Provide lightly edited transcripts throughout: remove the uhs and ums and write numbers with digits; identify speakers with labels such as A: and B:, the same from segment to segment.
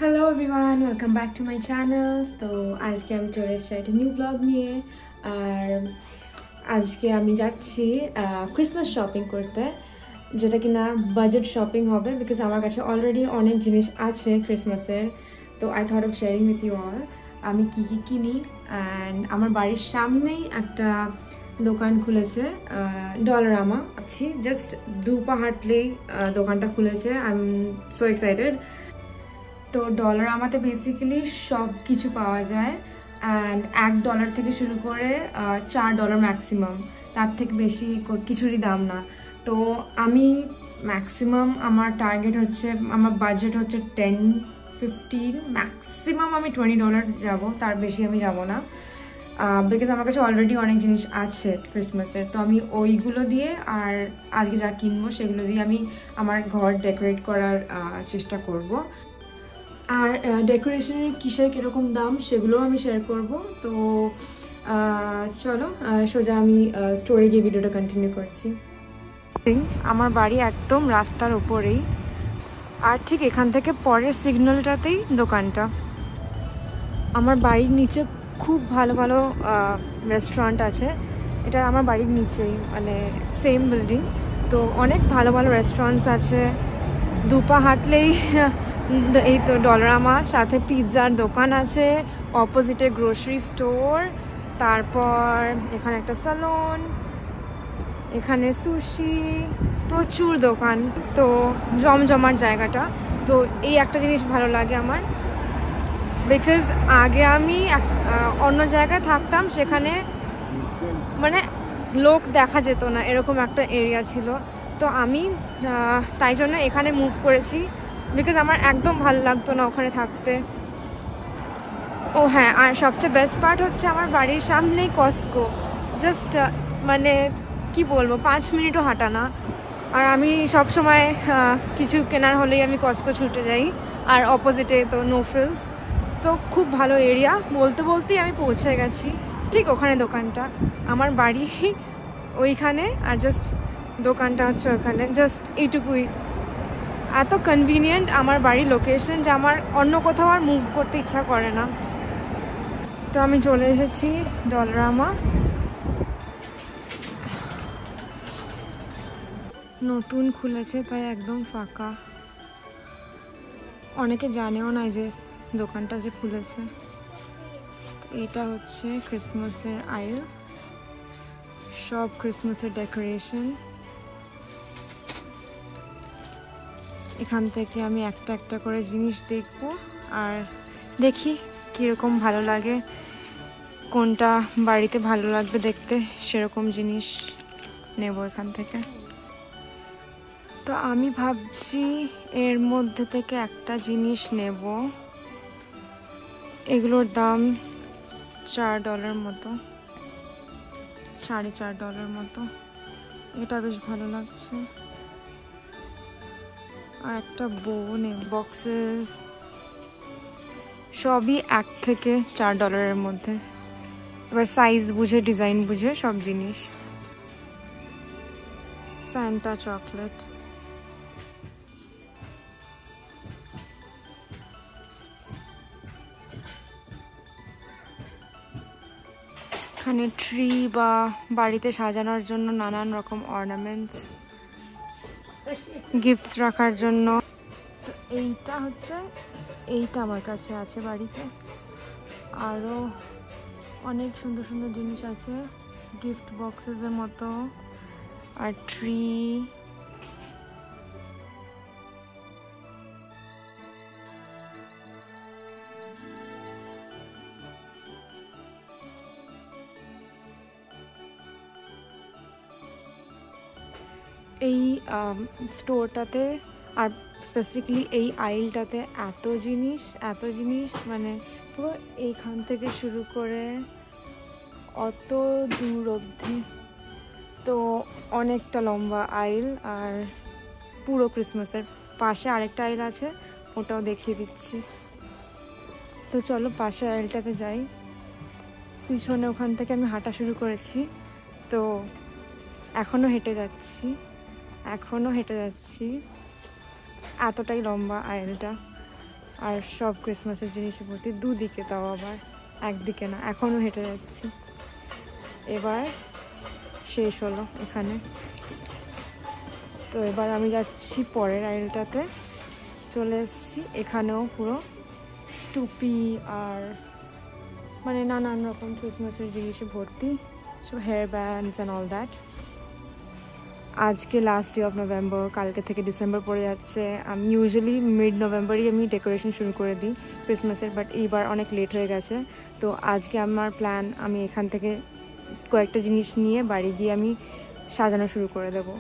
A: Hello everyone, welcome back to my channel. তো আজকে আমি চলে এসেছি একটা নিউ ব্লগ নিয়ে। আর আজকে আমি যাচ্ছি ক্রিসমাস শপিং করতে, যেটা কিনা বাজেট শপিং হবে, বিকজ আমার কাছে অলরেডি অনেক জিনিস আছে ক্রিসমাসের। তো I thought of sharing with you all আমি কী কী কিনি। অ্যান্ড আমার বাড়ির সামনেই একটা দোকান খুলেছে, ডলারামা। আছি জাস্ট 2 পা হাঁটলেই দোকানটা খুলেছে। I am so excited. তো ডলারামাতে বেসিক্যালি সব কিছু পাওয়া যায়, অ্যান্ড $1 থেকে শুরু করে $4 ম্যাক্সিমাম, তার থেকে বেশি কিছুরই দাম না। তো আমি ম্যাক্সিমাম আমার টার্গেট হচ্ছে, আমার বাজেট হচ্ছে 10-15, ম্যাক্সিমাম আমি $20 যাব, তার বেশি আমি যাব না, বিকজ আমার কাছে অলরেডি অনেক জিনিস আছে ক্রিসমাসের। তো আমি ওইগুলো দিয়ে আর আজকে যা কিনবো সেগুলো দিয়ে আমি আমার ঘর ডেকোরেট করার চেষ্টা করব। আর ডেকোরেশনের কিসের কীরকম দাম সেগুলোও আমি শেয়ার করব। তো চলো সোজা আমি স্টোরে গিয়ে ভিডিওটা কন্টিনিউ করছি। আমার বাড়ি একদম রাস্তার ওপরেই, আর ঠিক এখান থেকে পরের সিগন্যালটাতেই দোকানটা। আমার বাড়ির নিচে খুব ভালো ভালো রেস্টুরেন্ট আছে। এটা আমার বাড়ির নিচেই, মানে সেম বিল্ডিং। তো অনেক ভালো ভালো রেস্টুরেন্টস আছে। 2 পা হাঁটলেই এই তো ডলারামা, সাথে পিৎজার দোকান আছে, অপোজিটে গ্রোসারি স্টোর, তারপর এখানে একটা স্যালন, এখানে সুশি, প্রচুর দোকান। তো জমজমার জায়গাটা। তো এই একটা জিনিস ভালো লাগে আমার, বিকজ আগে আমি অন্য জায়গায় থাকতাম, সেখানে মানে লোক দেখা যেত না, এরকম একটা এরিয়া ছিল। তো আমি তাই জন্য এখানে মুভ করেছি, বিকজ আমার একদম ভালো লাগতো না ওখানে থাকতে। ও হ্যাঁ, আর সবচেয়ে বেস্ট পার্ট হচ্ছে আমার বাড়ির সামনেই কস্টকো। জাস্ট মানে কি বলবো, 5 মিনিটও হাঁটা না। আর আমি সব সময় কিছু কেনার হলেই আমি কস্টকো ছুটে যাই। আর অপোজিটে তো নো ফ্রিলস। তো খুব ভালো এরিয়া, বলতে বলতেই আমি পৌঁছে গেছি। ঠিক ওখানে দোকানটা, আমার বাড়ি ওইখানে, আর জাস্ট দোকানটা হচ্ছে ওখানে, জাস্ট এইটুকুই। এত কনভিনিয়েন্ট আমার বাড়ির লোকেশন যে আমার অন্য কোথাও আর মুভ করতে ইচ্ছা করে না। তো আমি চলে এসেছি ডলারামা। নতুন খুলেছে তাই একদম ফাঁকা, অনেকে জানেও না যে দোকানটা যে খুলেছে। এটা হচ্ছে ক্রিসমাসের আইল, সব ক্রিসমাসের ডেকোরেশন। এখান থেকে আমি একটা একটা করে জিনিস দেখব, আর দেখি কীরকম ভালো লাগে, কোনটা বাড়িতে ভালো লাগবে দেখতে, সেরকম জিনিস নেব এখান থেকে। তো আমি ভাবছি এর মধ্যে থেকে একটা জিনিস নেব। এগুলোর দাম $4 মতো, $4.5 মতো। এটা বেশ ভালো লাগছে। আর একটা বউ নেব। বক্সেস সবই $1 থেকে $4 মধ্যে। এবার সাইজ বুঝে, ডিজাইন বুঝে সব জিনিস। স্যান্টা চকলেট, এখানে ট্রি বা বাড়িতে সাজানোর জন্য নানান রকম অর্নামেন্টস, গিফটস রাখার জন্য। তো এইটা হচ্ছে, এইটা আমার কাছে আছে বাড়িতে। আরও অনেক সুন্দর সুন্দর জিনিস আছে, গিফট বক্সেসের মতো, আর ট্রি। এই স্টোরটাতে আর স্পেসিফিকলি এই আইলটাতে এত জিনিস, মানে পুরো এইখান থেকে শুরু করে অত দূর অবধি। তো অনেকটা লম্বা আইল, আর পুরো ক্রিসমাসের। পাশে আরেকটা আইল আছে, ওটাও দেখিয়ে দিচ্ছি। তো চলো পাশে আইলটাতে যাই। পিছনে ওখান থেকে আমি হাঁটা শুরু করেছি, তো এখনও হেঁটে যাচ্ছি, এতটাই লম্বা আইলটা। আর সব ক্রিসমাসের জিনিসে ভর্তি, দুদিকে, তাও আবার একদিকে না, এখনও হেঁটে যাচ্ছি। এবার শেষ হলো এখানে, তো এবার আমি যাচ্ছি পরের আইলটাতে। চলে এসেছি, এখানেও পুরো টুপি আর মানে নানান রকম ক্রিসমাসের জিনিসে ভর্তি, সব hair bands and all that. আজকে লাস্ট ডে অফ নভেম্বর, কালকে থেকে ডিসেম্বর পড়ে যাচ্ছে। আমি ইউজুয়ালি মিড নভেম্বরই আমি ডেকোরেশন শুরু করে দিই ক্রিসমাসের, বাট এইবার অনেক লেট হয়ে গেছে। তো আজকে আমার প্ল্যান, আমি এখান থেকে কয়েকটা জিনিস নিয়ে বাড়ি গিয়ে আমি সাজানো শুরু করে দেবো।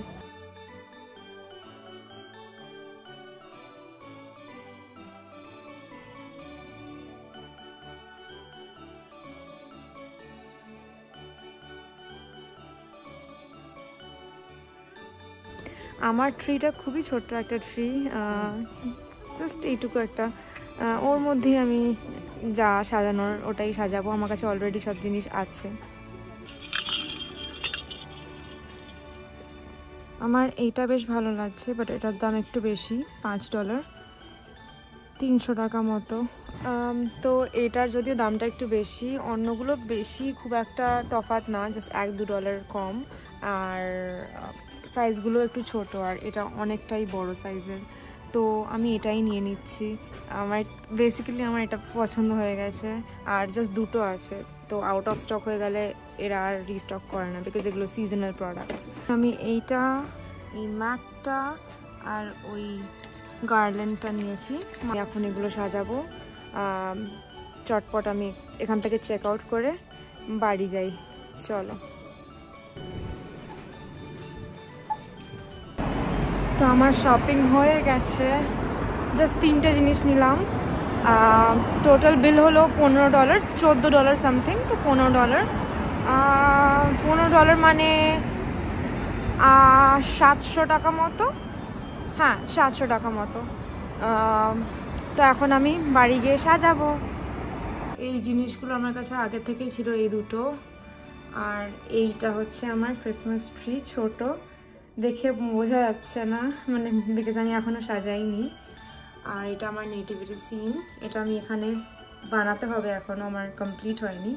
A: আমার ট্রিটা খুবই ছোট্ট একটা ট্রি, জাস্ট এইটুকু একটা, ওর মধ্যেই আমি যা সাজানোর ওটাই সাজাবো। আমার কাছে অলরেডি সব জিনিস আছে। আমার এইটা বেশ ভালো লাগছে, বাট এটার দাম একটু বেশি, $5, 300 টাকা মতো। তো এটার যদিও দামটা একটু বেশি, অন্যগুলো বেশি খুব একটা তফাৎ না, জাস্ট $1-2 কম, আর সাইজগুলো একটু ছোট, আর এটা অনেকটাই বড় সাইজের। তো আমি এটাই নিয়ে নিচ্ছি। আমার বেসিক্যালি আমার এটা পছন্দ হয়ে গেছে, আর জাস্ট দুটো আছে, তো আউট অফ স্টক হয়ে গেলে এরা আর রিস্টক করে না, বিকজ এগুলো সিজনাল প্রোডাক্টস। আমি এইটা, এই ম্যাটটা আর ওই গার্ল্যান্ডটা নিয়েছি। এখন এগুলো সাজাবো। চটপট আমি এখান থেকে চেক আউট করে বাড়ি যাই। চলো। তো আমার শপিং হয়ে গেছে, জাস্ট 3টে জিনিস নিলাম। টোটাল বিল হলো $15, $14 সামথিং, তো $15, $15 মানে 700 টাকা মতো, হ্যাঁ 700 টাকা মতো। তো এখন আমি বাড়ি গিয়ে সাজাবো। এই জিনিসগুলো আমার কাছে আগে থেকেই ছিল, এই দুটো, আর এইটা হচ্ছে আমার ক্রিসমাস ট্রি, ছোট, দেখে বোঝা যাচ্ছে না মানে, বিকজ আমি এখনও সাজাইনি। আর এটা আমার নেটিভিটি সিন, এটা আমি এখানে বানাতে হবে, এখনও আমার কমপ্লিট হয়নি।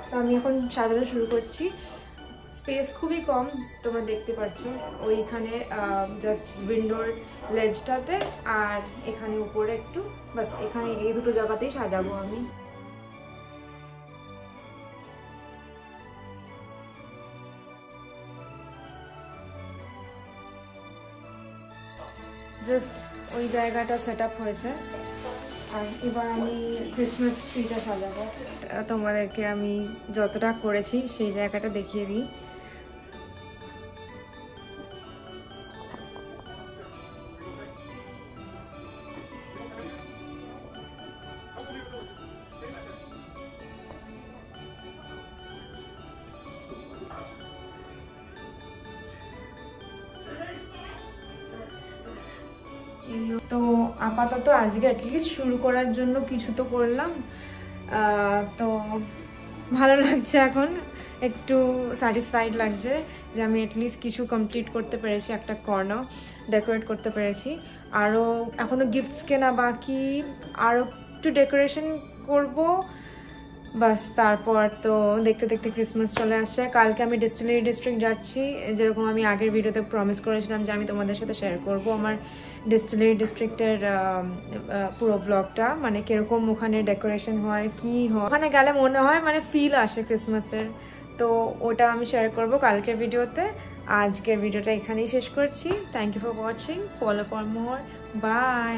A: তো আমি এখন সাজানো শুরু করছি। স্পেস খুবই কম, তোমরা দেখতে পাচ্ছ, ওইখানে জাস্ট উইন্ডোর লেজটাতে, আর এখানে উপরে একটু, বাস এখানে এই দুটো জায়গাতেই সাজাবো আমি। জাস্ট ওই জায়গাটা সেট আপ হয়েছে, আর এবার আমি ক্রিসমাস ট্রিটা সাজাবো। তোমাদেরকে আমি যতটা করেছি সেই জায়গাটা দেখিয়ে দিই। তো আপাতত আজকে অ্যাটলিস্ট শুরু করার জন্য কিছু তো করলাম, তো ভালো লাগছে, এখন একটু স্যাটিসফাইড লাগছে যে আমি অ্যাটলিস্ট কিছু কমপ্লিট করতে পেরেছি, একটা কর্নার ডেকোরেট করতে পেরেছি। আরও এখনও গিফটস কেনা বাকি, আরও একটু ডেকোরেশন করব, বাস তারপর তো দেখতে দেখতে ক্রিসমাস চলে আসছে। কালকে আমি ডিস্টিলারি ডিস্ট্রিক্ট যাচ্ছি, যেরকম আমি আগের ভিডিওতে প্রমিস করেছিলাম যে আমি তোমাদের সাথে শেয়ার করব আমার ডিস্টিলারি ডিস্ট্রিক্টের পুরো ব্লগটা, মানে কীরকম ওখানে ডেকোরেশন হয়, কি হয়, ওখানে গেলে মনে হয় মানে ফিল আসে ক্রিসমাসের। তো ওটা আমি শেয়ার করব কালকের ভিডিওতে। আজকের ভিডিওটা এখানেই শেষ করছি। Thank you for watching, follow for more, by.